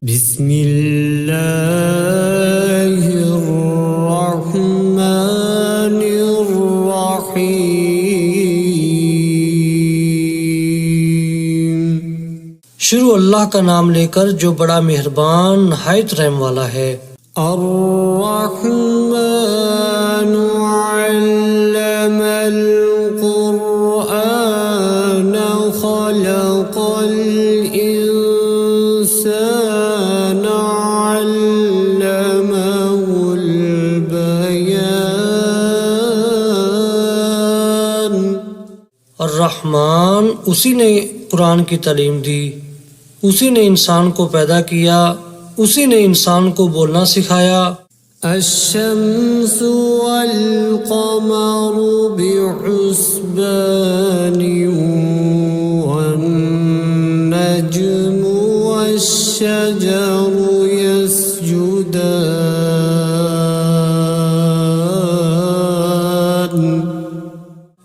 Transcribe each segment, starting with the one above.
बिस्मिल्लाहिर्रहमानिर्रहीम। शुरू अल्लाह का नाम लेकर जो बड़ा मेहरबान नहायत रहम वाला है। अर्रहमानु अल्लमल कुरआन खलक़ल इंसान अल्लमहुल बयान। अर्रहमान उसी ने कुरान की तालीम दी, उसी ने इंसान को पैदा किया, उसी ने इंसान को बोलना सिखाया। अश्शम्सु वल क़मरु बिहुस्बानि वन नज्मु वश्शजरु यस्जुदान।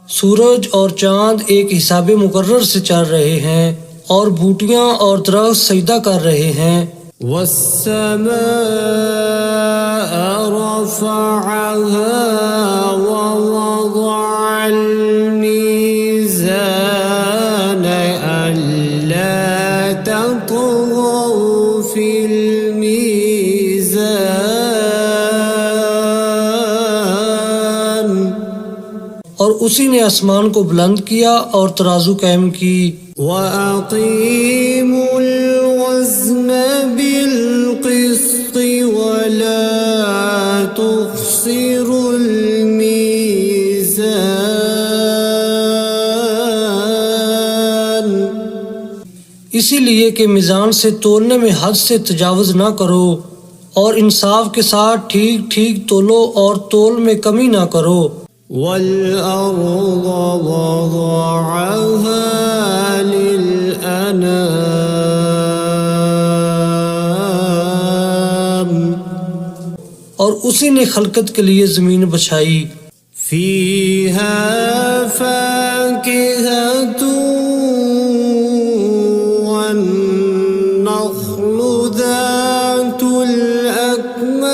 सूरज और चांद एक हिसाबे मुकर्रर से चल रहे हैं और बूटियां और दरख्त सजदा कर रहे हैं। वस्समाअ रफ़अहा व वज़अल मीज़ान अल्ला ततग़ौ फ़िल मीज़ान। और उसी ने आसमान को बुलंद किया और तराजू कायम की। वअक़ीमुल वज़्न बिल क़िस्ति वला तुख़्सिरुल मीज़ान। इसीलिए कि मीज़ान से तोलने में हद से तजावुज़ ना करो और इंसाफ के साथ ठीक ठीक तोलो और तोल में कमी ना करो। वल-अर्ज़ वज़अहा लिल-अनाम। और उसी ने खलकत के लिए ज़मीन बछाई। फ़ीहा फ़ाकिहतुन वन्नख़्लु ज़ातुल अकमाम।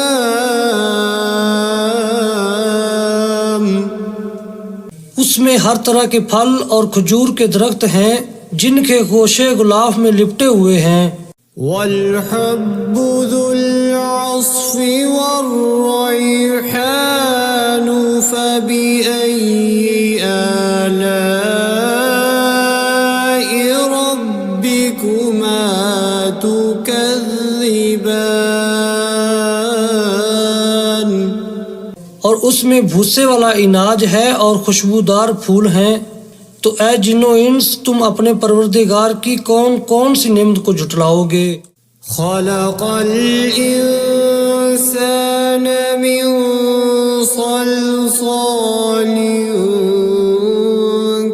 उसमें हर तरह के फल और खजूर के दरख्त हैं जिनके गोशे गुलाफ में लिपटे हुए हैं। वल-हब्बु ज़ुल-अस्फ़ि वर्रैहानु फ़बिअय्यि आलाइ रब्बिकुमा तुकज़्ज़िबान। और उसमें भूसे वाला इनाज है और खुशबूदार फूल हैं। तो ऐ जिन्नो इंस तुम अपने परवरदिगार की कौन कौन सी नेमत को झुटलाओगे। खलक़ल इंसान मिन सल्सालिन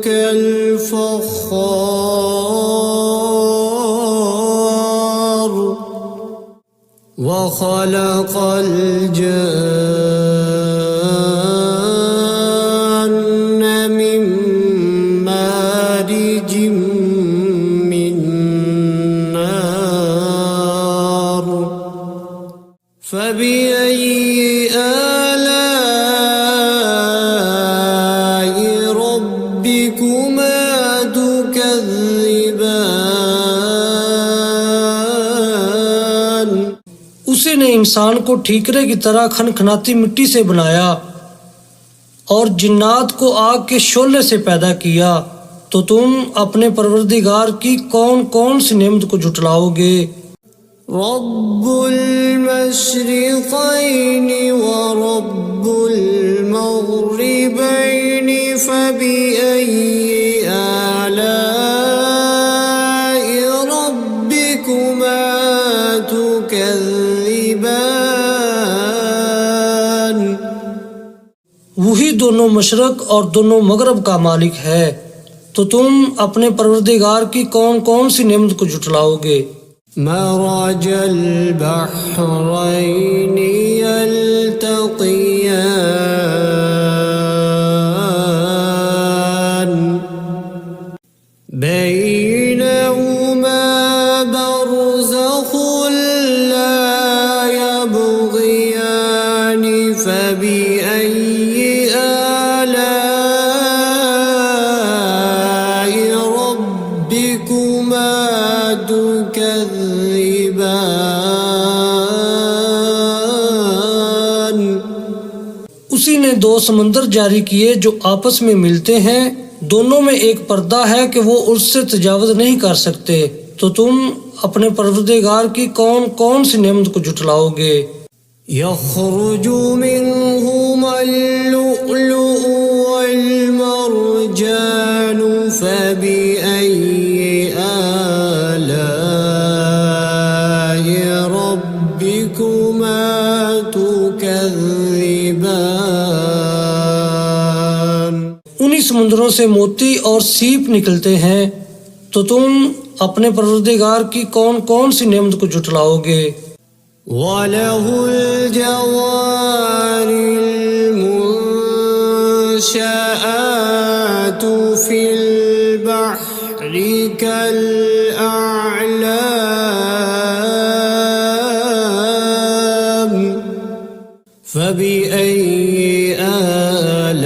कल फ़ख़्ख़ार व खलक़ल जन्न मिन मारिजिम मिन नार फ़बिअय्यि आलाइ रब्बिकुमा तुकज़्ज़िबान। उसी ने इंसान को ठीकरे की तरह खनखनाती मिट्टी से बनाया और जिन्नात को आग के शोले से पैदा किया। तो तुम अपने परवरदिगार की कौन कौन सी नेमत को झुटलाओगे। रब्बुल मशरिक़ैनि व रब्बुल मग़रिबैनि फ़बिअय्यि आलाइ रब्बिकुमा तुकज़्ज़िबान। वही दोनों मशरक और दोनों मगरब का मालिक है। तो तुम अपने परवरदिगार की कौन कौन सी नेमत को झुटलाओगे। मरजल बहरैनि यल्तक़ियान बैनहुमा बरज़ख़ुल उसी ने दो समंदर जारी किए जो आपस में मिलते हैं, दोनों में एक पर्दा है कि वो उससे तजावुज़ नहीं कर सकते। तो तुम अपने परवरदिगार की कौन कौन सी नेमत को झुटलाओगे? यख़रुजु मिन्हुमल लुअलुअ वल मरजानु फ़बिअय्यि आलाइ रब्बिकुमा तुकज़्ज़िबान। उन्हीं समुद्रों से मोती और सीप निकलते हैं, तो तुम अपने परवरदिगार की कौन कौन सी नेमत को झुटलाओगे? वलहुल जवारिल मुंशआतु फिल बहरि कल अअलाम फबिअय्यि आलाइ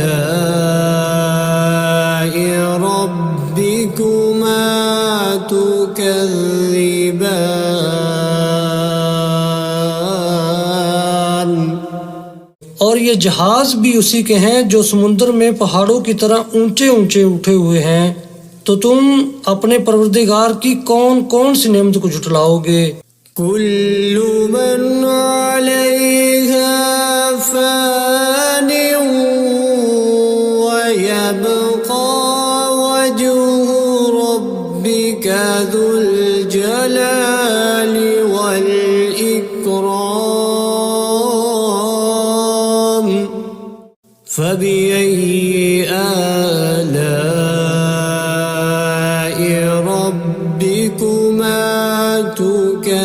रब्बिकुमा तुकज़्ज़िबान। और ये जहाज भी उसी के हैं जो समुद्र में पहाड़ों की तरह ऊंचे ऊंचे उठे हुए हैं। तो तुम अपने परवरदिगार की कौन कौन सी नेमत को झुटलाओगे? कुल्लु मन अलैहा फ़ानिन व यबक़ा वजहु रब्बिका ज़ुल जलालि वल इकराम फ़बिअय्यि आलाइ रब्बिकुमा तुकज़्ज़िबान।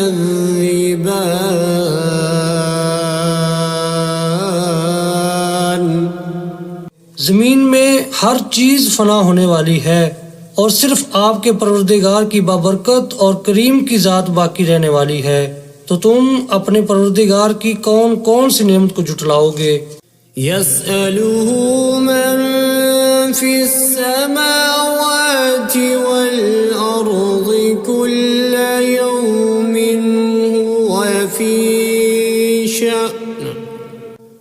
जमीन में हर चीज फना होने वाली है और सिर्फ आपके परवरदिगार की बाबरकत और करीम की जात बाकी रहने वाली है। तो तुम अपने परवरदिगार की कौन कौन सी नेमत को झुटलाओगे? यसअलुहु मन फिस्समावाति वल अर्ज़ि कुल्ल यौमिन हुव फी शअन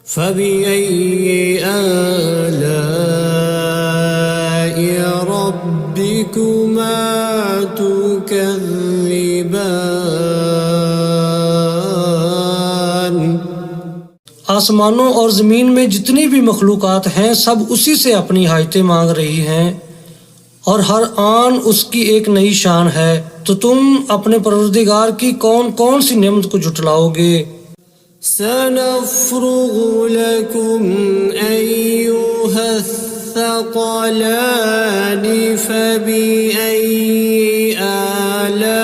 फबिअय्यि आलाइ रब्बिकुमा तुकज़्ज़िबान। आसमानों और जमीन में जितनी भी मखलूकात हैं सब उसी से अपनी हाजतें मांग रही हैं और हर आन उसकी एक नई शान है। तो तुम अपने परवरदिगार की कौन कौन सी नेमत को झुटलाओगे? सनफ़्रुगु लकुम अय्युहस्सक़लानि फबिअय्यि आलाइ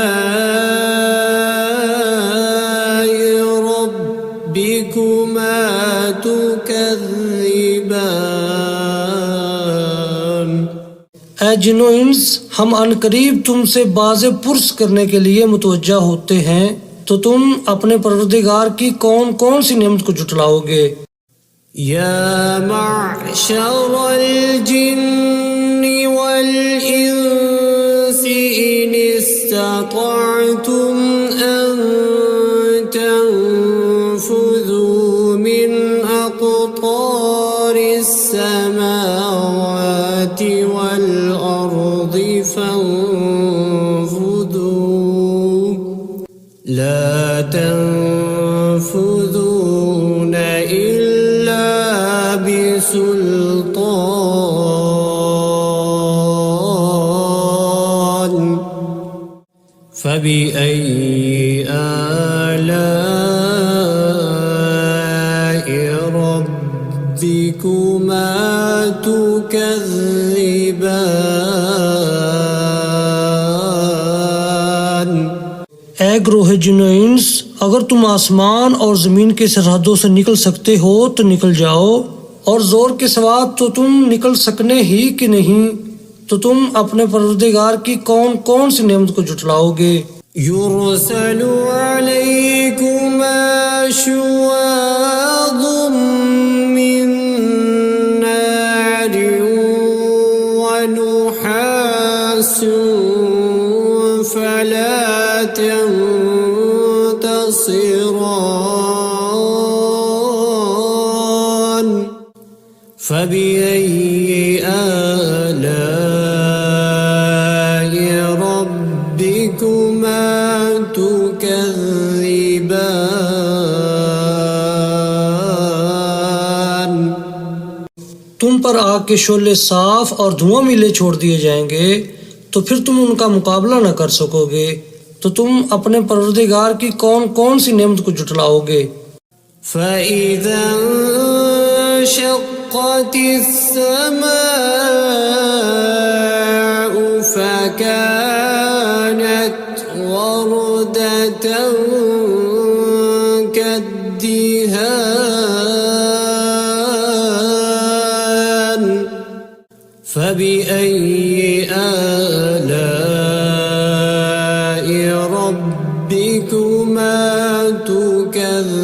रब्बिकुमा तुकज़्ज़िबान। ऐ जिन्नो इंस, हम अनकरीब तुमसे बाज़े पुरस करने के लिए मुतवज्जा होते हैं। तो तुम अपने परवरदिगार की कौन कौन सी नेमत को झुटलाओगे? या मअशरल जिन्नि वल इंसि इन इस्ततअतुम अन तनफुज़ू मिन अक़तारिस समावाति वल अर्ज़ि फंफुज़ू ला तनफुज़ून इल्ला बिसुल्तान फबिअय्यि आलाइ रब्बिकुमा तुकज़्ज़िबान। ऐ ग्रोह जिन्नो इंस, अगर तुम आसमान और जमीन की सरहदों से निकल सकते हो तो निकल जाओ, और जोर के सवाब तो तुम निकल सकने ही कि नहीं। तो तुम अपने परवरदिगार की कौन कौन सी नेमत को झुटलाओगे? युरसलु अलैकुमा शुवाज़ुम मिन नारिन व नुहासुन फला तंफुरून تبصران فبأي آلاء ربكما تكذبان तुम पर आग के शोले साफ और धुआं मिले छोड़ दिए जाएंगे तो फिर तुम उनका मुकाबला न कर सकोगे। तो तुम अपने परवरदिगार की कौन कौन सी नेमत को जुटलाओगे। فإذا انشقت السماء فكانت وردة كالدهان فبأي آلاء ربكما تكذبان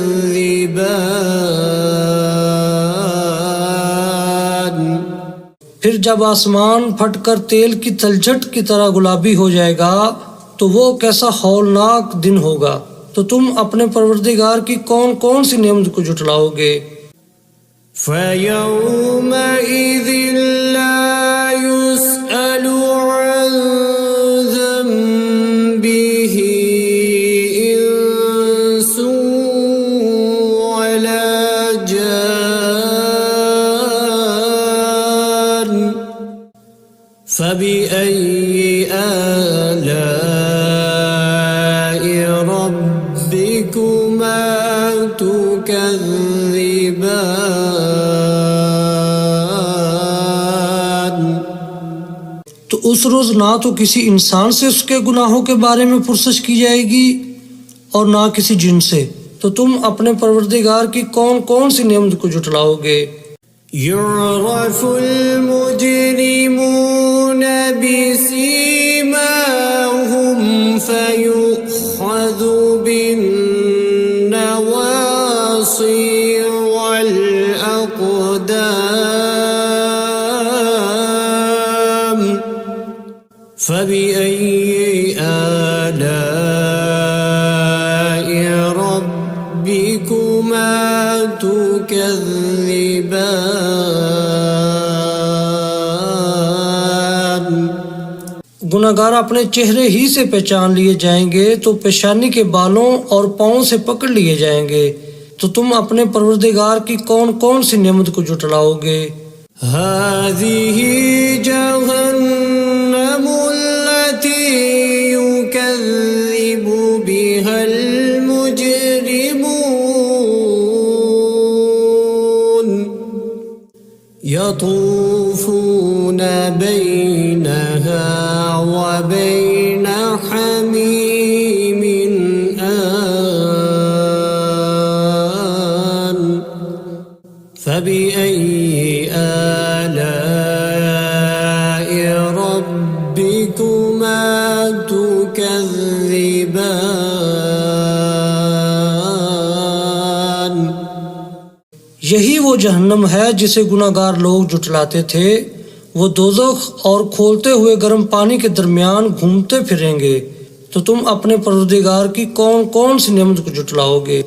फिर जब आसमान फटकर तेल की तलछट की तरह गुलाबी हो जाएगा तो वो कैसा हौलनाक दिन होगा। तो तुम अपने परवरदिगार की कौन कौन सी नेमत को जुटलाओगे। فيومئذ لا يسأل عن ذنبه إنس ولا جان فبأي آلاء ربكما تكذبان तो उस रोज ना तो किसी इंसान से उसके गुनाहों के बारे में पुरसश की जाएगी और ना किसी जिन से। तो तुम अपने परवरदिगार की कौन कौन सी नेमत को जुटलाओगे। يعرف المجرمون بسيماهم فيؤخذ بالنواصي والأقدام فبأي آلاء ربكما تكذبان गुनाहगार अपने चेहरे ही से पहचान लिए जाएंगे तो पेशानी के बालों और पाँव से पकड़ लिए जाएंगे। तो तुम अपने परवरदिगार की कौन कौन सी नेमत को जुटलाओगे। هذه جهنم التي يكذب بها المجرمون يطوفون بينها وبين حميم آن فبأي آلاء ربكما تكذبان यही वो जहन्नम है जिसे गुनाहगार लोग जुटलाते थे। वो दोज़ख और खोलते हुए गर्म पानी के दरमियान घूमते फिरेंगे। तो तुम अपने परवरदिगार की कौन कौन सी नेमत को जुटलाओगे।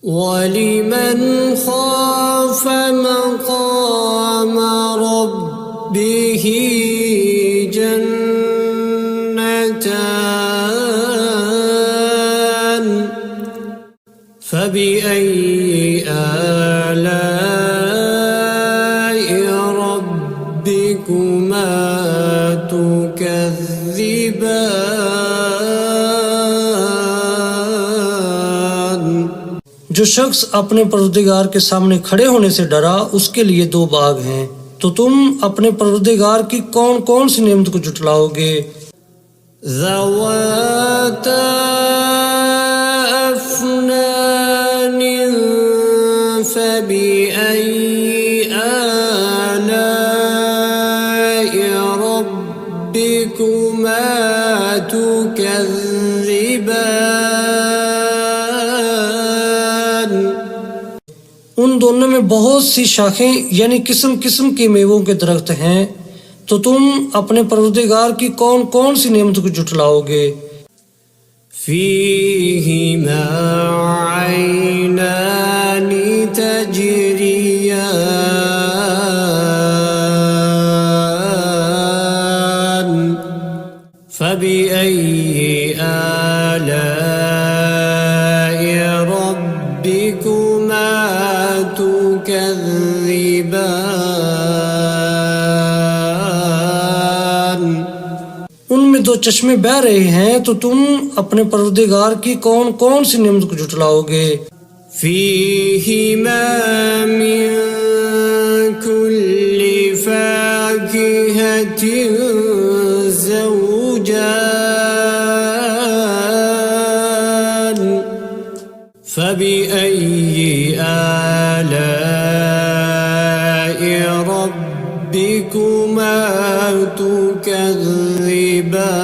ولمن خاف مقام ربه جنتان فبأي آلاء ربكما تكذبان जो शख्स अपने परवरदिगार के सामने खड़े होने से डरा उसके लिए दो बाग हैं। तो तुम अपने परवरदिगार की कौन कौन सी नेमत को जुटलाओगे। ذواتا أفنان فبأي آلاء ربكما تكذبان उन दोनों में बहुत सी शाखें यानी किस्म किस्म के मेवों के दरख्त हैं। तो तुम अपने परवरदिगार की कौन कौन सी नेमत को जुटलाओगे। فيهما عينان تجريان فبأي آلاء ربكما تكذبان उनमें दो चश्मे बह रहे हैं, तो तुम अपने परवरदिगार की कौन कौन सी नेमत को झुटलाओगे। فيهما من كل فاكهة زوجان فبأي آلاء ربكما تكذبان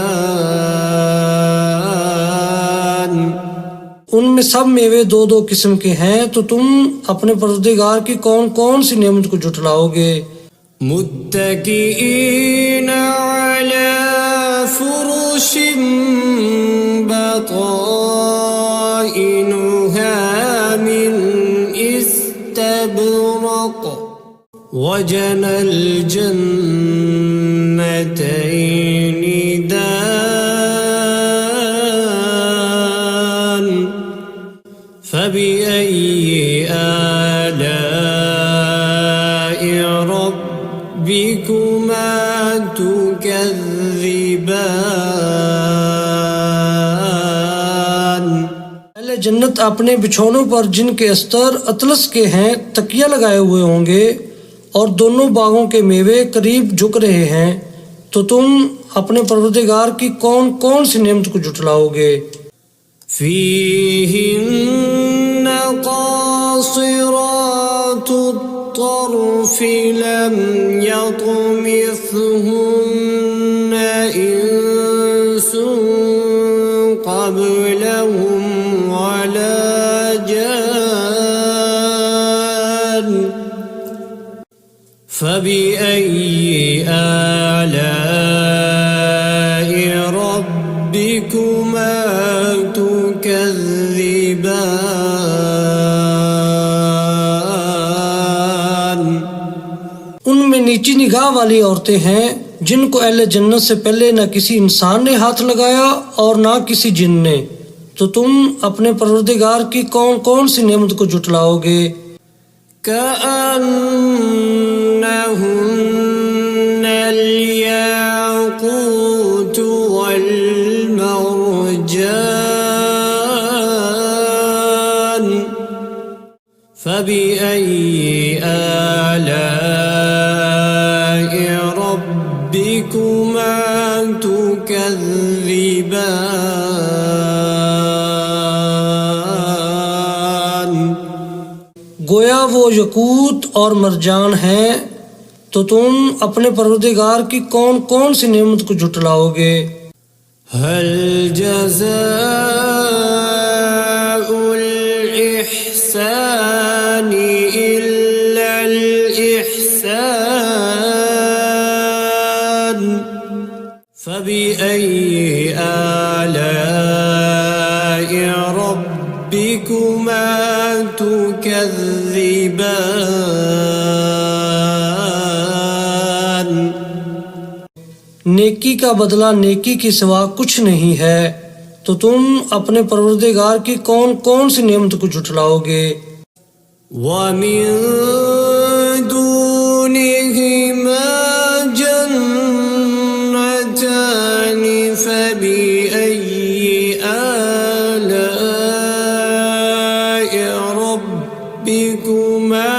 उनमें सब मेवे दो दो किस्म के हैं, तो तुम अपने परवरदिगार की कौन कौन सी नेमत को झुटलाओगे। मुत्तकीईन अला फुरुश बताइनुहा मिन इस्तबरक वजनल जन्नतैनि दान فبأي آلاء ربكما تكذبان पहले जन्नत अपने बिछौनों पर जिनके अस्तर अतलस के हैं तकिया लगाए हुए होंगे, और दोनों बागों के मेवे करीब झुक रहे हैं, तो तुम अपने परवरदिगार की कौन कौन सी नेमत को झुटलाओगे। فيهن قاصرات الطرف لم يطمثهن إنس قبلهم ولا جان فبأي آلاء ربكما تكذبان उनमें नीची निगाह वाली औरतें हैं, जिनको अहले जन्नत से पहले न किसी इंसान ने हाथ लगाया और ना किसी जिन ने, तो तुम अपने परवरदिगार की कौन कौन सी नेमत को झुटलाओगे। كأنهن الياقوت والمرجان فبأي آلاء ربكما تكذبان गोया वो यकूत और मरजान हैं, तो तुम अपने परवरदिगार की कौन कौन सी नेमत को झुटलाओगे। هل جزاء الإحسان إلا الإحسان فبأي آلاء ربكما تكذبان नेकी का बदला नेकी के सिवा कुछ नहीं है, तो तुम अपने परवरदिगार की कौन कौन सी नेमत को झुटलाओगे। ومن دونهما جنتان فبأي آلاء ربكما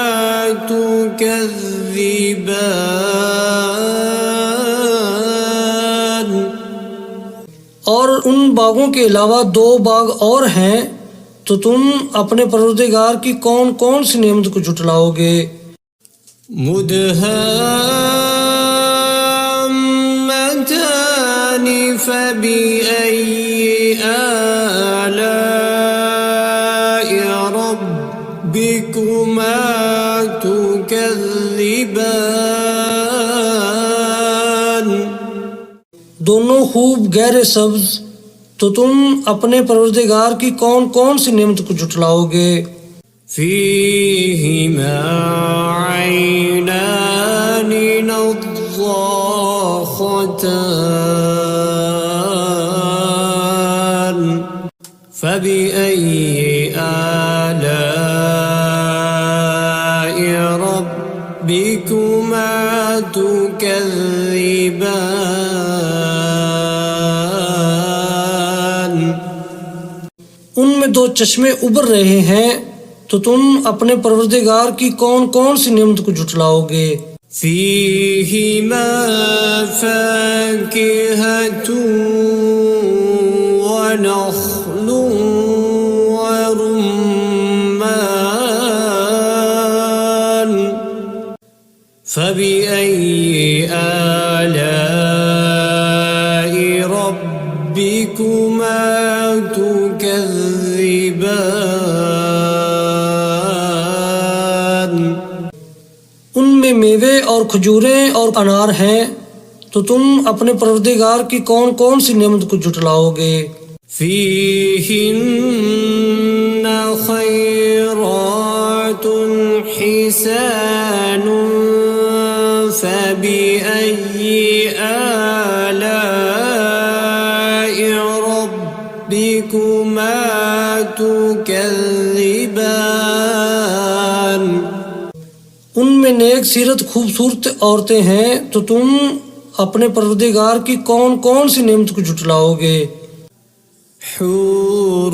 تكذبان और उन बागों के अलावा दो बाग और हैं, तो तुम अपने परवरदिगार की कौन कौन सी नेमत को झुटलाओगे। मुदहाम्मतान फबिअय्यि आलाइ रब्बिकुमा तुकज़्ज़िबान दोनों खूब गहरे सब्ज, तो तुम अपने परवरदिगार की कौन कौन सी नेमत को जुटलाओगे। فيهما عينان نضاختان فبأي آلاء ربكما تكذبان। उनमें दो चश्मे उबर रहे हैं, तो तुम अपने परवरदिगार की कौन कौन सी नेमत को जुटलाओगे। فيهما فاكهة ونخل ورمان فبأي آلاء ربكما تكذبان। उनमें मेवे और खजूरें और अनार हैं, तो तुम अपने परवरदिगार की कौन कौन सी नेमत को जुटलाओगे। فيهن خيرات حسان فبأي آلاء ربكما تكذبان। उनमें नेक सीरत खूबसूरत औरतें हैं, तो तुम अपने परवरदिगार की कौन कौन सी नेमत को जुटलाओगे। حور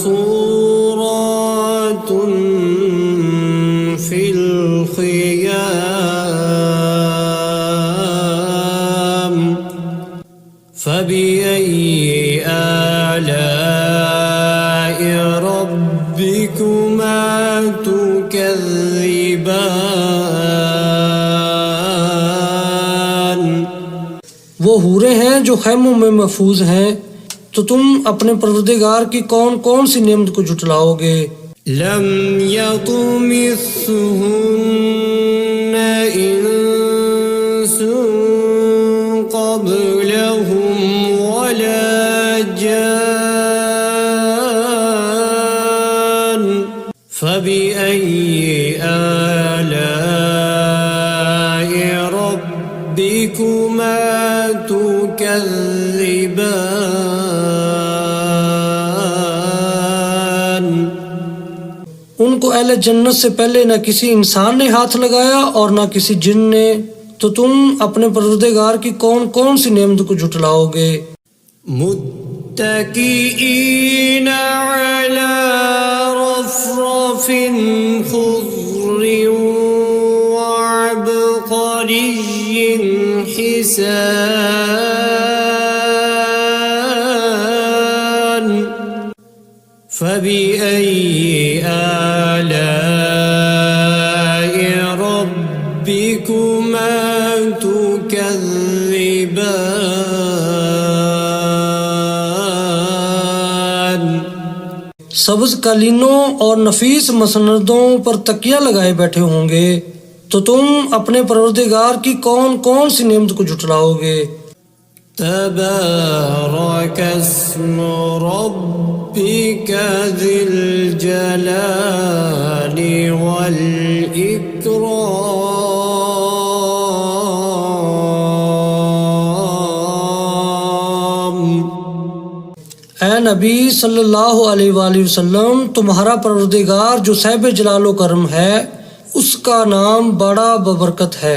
مقصورات في الخيام فبأي آلاء ربكما تكذبان। वो हूरें हैं जो खैमों में महफूज हैं, तो तुम अपने परवरदिगार की कौन कौन सी नेमत को जुटलाओगे। لم يطمثهن إنس قبلهم ولا جان فبأي آلاء ربكما تكذبان। उनको अहले जन्नत से पहले न किसी इंसान ने हाथ लगाया और न किसी जिन ने, तो तुम अपने परवरदिगार की कौन कौन सी नेमत को जुटलाओगे। मुत्तकीईन अला रफ़रफ़िन ख़ुज़्र वअबक़रिय्यिन हिसान فبأي آلاء ربكما تكذبان। सब्ज कालीनों और नफीस मसनदों पर तकिया लगाए बैठे होंगे, तो तुम अपने परवरदिगार की कौन कौन सी नेमत को जुटलाओगे। تبارك اسم ربك ذي الجلال والإكرام। ऐ नबी सल्लल्लाहु अलैहि वसल्लम, तुम्हारा परवरदिगार जो साहिब जलालो करम है, उसका नाम बड़ा बबरकत है।